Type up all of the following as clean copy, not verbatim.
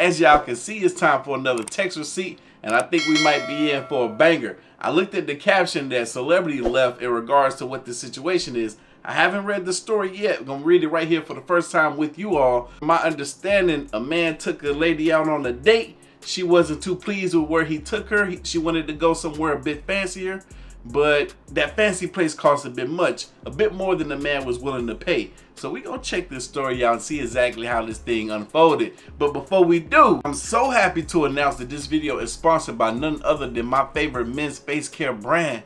As y'all can see, it's time for another text receipt, and I think we might be in for a banger. I looked at the caption that Celebrity left in regards to what the situation is. I haven't read the story yet. I'm gonna read it right here for the first time with you all. My understanding, a man took a lady out on a date. She wasn't too pleased with where he took her. She wanted to go somewhere a bit fancier, but that fancy place cost a bit more than the man was willing to pay. So we gonna check this story out and see exactly how this thing unfolded. But before we do, I'm so happy to announce that this video is sponsored by none other than my favorite men's face care brand,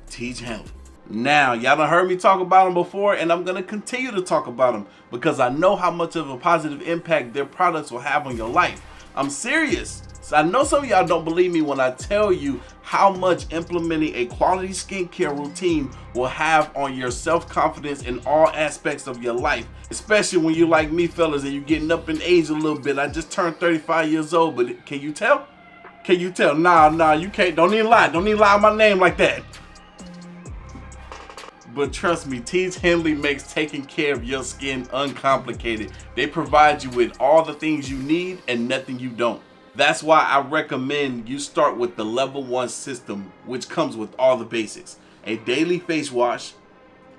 Artofkickz. Now, y'all done heard me talk about them before, and I'm gonna continue to talk about them because I know how much of a positive impact their products will have on your life. I'm serious. So I know some of y'all don't believe me when I tell you how much implementing a quality skincare routine will have on your self-confidence in all aspects of your life. Especially when you like me, fellas, and you're getting up in age a little bit. I just turned 35 years old, but can you tell? Can you tell? Nah, you can't. Don't even lie. Don't even lie on my name like that. But trust me, Artofkickz makes taking care of your skin uncomplicated. They provide you with all the things you need and nothing you don't. That's why I recommend you start with the level 1 system, which comes with all the basics. A daily face wash,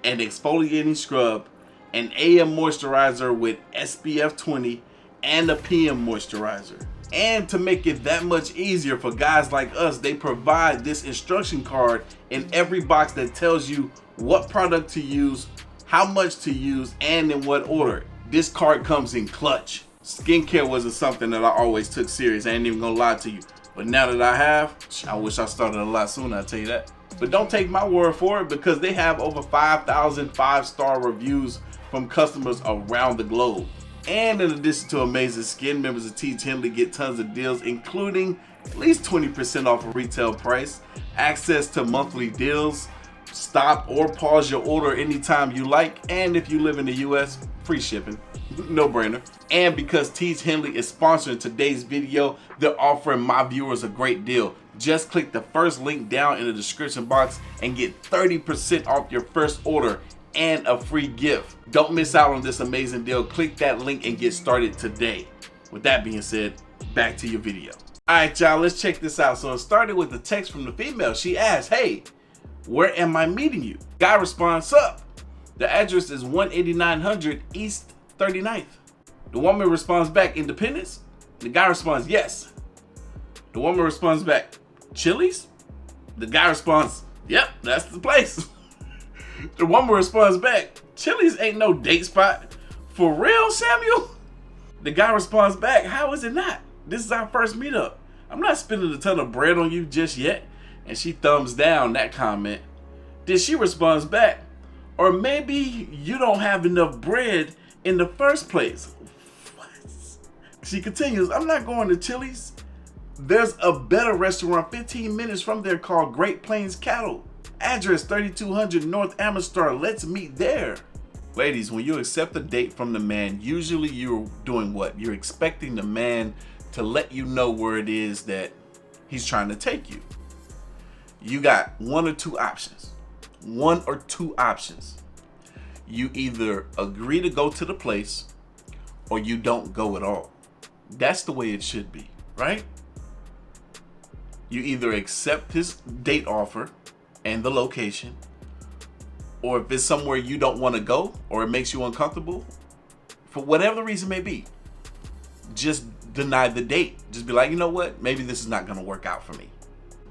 an exfoliating scrub, an AM moisturizer with SPF 20, and a PM moisturizer. And to make it that much easier for guys like us, they provide this instruction card in every box that tells you what product to use, how much to use, and in what order. This card comes in clutch. Skincare wasn't something that I always took serious. I ain't even gonna lie to you. But now that I have, I wish I started a lot sooner, I'll tell you that. But don't take my word for it, because they have over 5,000 5-star reviews from customers around the globe. And in addition to amazing skin, members of Artofkickz get tons of deals, including at least 20% off a retail price, access to monthly deals, stop or pause your order anytime you like, and if you live in the US, free shipping. No brainer. And because Artofkickz is sponsoring today's video, they're offering my viewers a great deal. Just click the first link down in the description box and get 30% off your first order and a free gift. Don't miss out on this amazing deal. Click that link and get started today. With that being said, back to your video. Alright y'all, let's check this out. So it started with a text from the female. She asked, "Hey, where am I meeting you?" Guy responds, "Sup? The address is 18900 East 39th. The woman responds back, "Independence?" The guy responds, "Yes." The woman responds back, "Chili's?" The guy responds, "Yep, that's the place." The woman responds back, "Chili's ain't no date spot. For real, Samuel?" The guy responds back, "How is it not? This is our first meetup. I'm not spending a ton of bread on you just yet." And she thumbs down that comment. Then she responds back, "Or maybe you don't have enough bread in the first place." What? She continues, "I'm not going to Chili's. There's a better restaurant 15 minutes from there called Great Plains Cattle. Address 3200 North Amstar. Let's meet there." Ladies, when you accept a date from the man, usually you're doing what? You're expecting the man to let you know where it is that he's trying to take you. You got one or two options. You either agree to go to the place or you don't go at all. That's the way it should be, right? You either accept his date offer and the location, or if it's somewhere you don't want to go or it makes you uncomfortable, for whatever the reason may be, just deny the date. Just be like, you know what? Maybe this is not going to work out for me.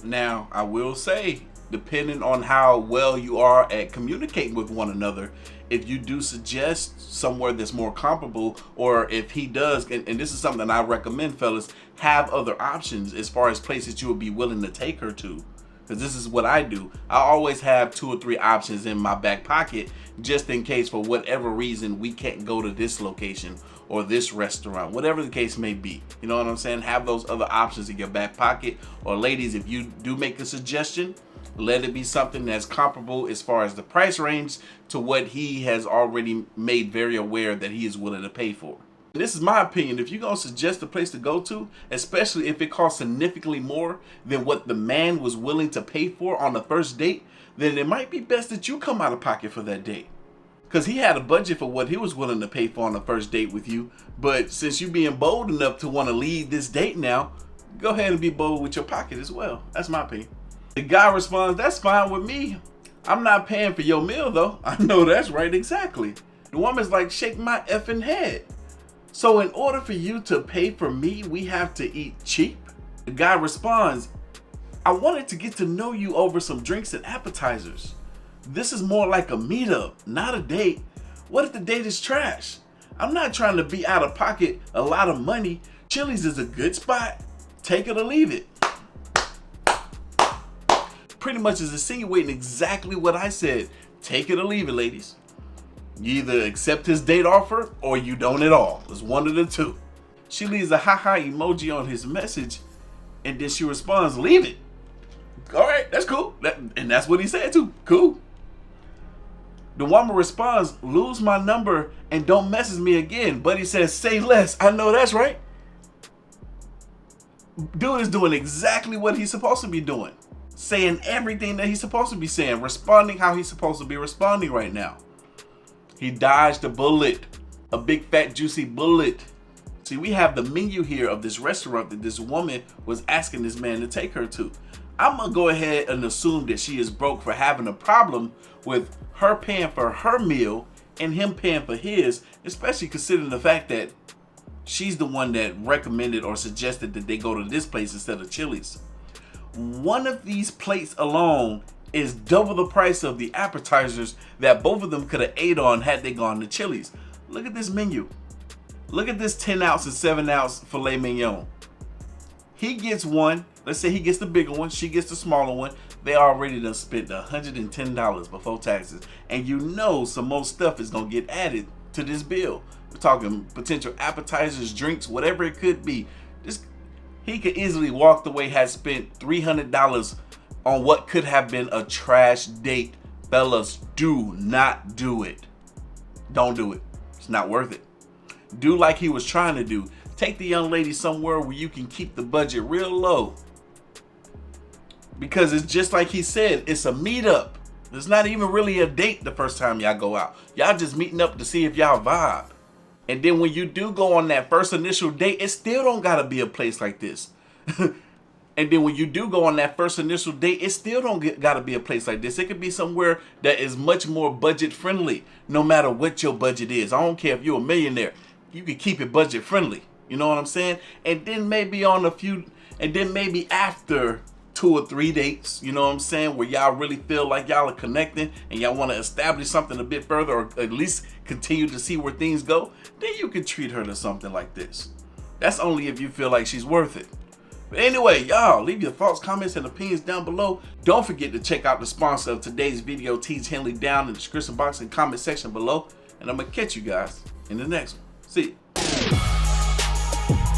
Now, I will say, depending on how well you are at communicating with one another, if you do suggest somewhere that's more comparable, or if he does, and this is something I recommend, fellas, have other options as far as places you would be willing to take her to. Because this is what I do. I always have 2 or 3 options in my back pocket, just in case for whatever reason we can't go to this location or this restaurant, whatever the case may be. You know what I'm saying? Have those other options in your back pocket. Or ladies, if you do make a suggestion, let it be something that's comparable as far as the price range to what he has already made very aware that he is willing to pay for. This is my opinion. If you're going to suggest a place to go to, especially if it costs significantly more than what the man was willing to pay for on the first date, then it might be best that you come out of pocket for that date. Because he had a budget for what he was willing to pay for on the first date with you. But since you being bold enough to want to lead this date now, go ahead and be bold with your pocket as well. That's my opinion. The guy responds, that's fine with me. I'm not paying for your meal though. I know that's right, exactly. The woman's like, shake my effing head. So in order for you to pay for me, we have to eat cheap? The guy responds, I wanted to get to know you over some drinks and appetizers. This is more like a meetup, not a date. What if the date is trash? I'm not trying to be out of pocket a lot of money. Chili's is a good spot. Take it or leave it. Pretty much is insinuating exactly what I said. Take it or leave it, ladies. You either accept his date offer or you don't at all. It's one of the two. She leaves a haha emoji on his message and then she responds, leave it. All right, that's cool. And that's what he said too. Cool. The woman responds, lose my number and don't message me again. But he says, say less. I know that's right. Dude is doing exactly what he's supposed to be doing. Saying everything that he's supposed to be saying. Responding how he's supposed to be responding right now. He dodged a bullet. A big fat juicy bullet. See, we have the menu here of this restaurant that this woman was asking this man to take her to. I'm gonna go ahead and assume that she is broke for having a problem with her paying for her meal and him paying for his, especially considering the fact that she's the one that recommended or suggested that they go to this place instead of Chili's. One of these plates alone is double the price of the appetizers that both of them could have ate on had they gone to Chili's. Look at this menu. Look at this 10 ounce and 7 ounce filet mignon. He gets one. Let's say he gets the bigger one. She gets the smaller one. They already done spent $110 before taxes. And you know some more stuff is going to get added to this bill. We're talking potential appetizers, drinks, whatever it could be. He could easily walk away, had spent $300 on what could have been a trash date. Fellas, do not do it. Don't do it. It's not worth it. Do like he was trying to do. Take the young lady somewhere where you can keep the budget real low. Because it's just like he said, it's a meetup. It's not even really a date the first time y'all go out. Y'all just meeting up to see if y'all vibe. And then when you do go on that first initial date, it still don't gotta be a place like this. And then when you do go on that first initial date, it still don't gotta be a place like this. It could be somewhere that is much more budget friendly, no matter what your budget is. I don't care if you're a millionaire. You can keep it budget friendly. You know what I'm saying? And then maybe after 2 or 3 dates, you know what I'm saying, where y'all really feel like y'all are connecting and y'all want to establish something a bit further, or at least continue to see where things go, then you can treat her to something like this. That's only if you feel like she's worth it. But anyway, y'all, leave your thoughts, comments, and opinions down below. Don't forget to check out the sponsor of today's video, Tees Henley, down in the description box and comment section below. And I'm going to catch you guys in the next one. See ya.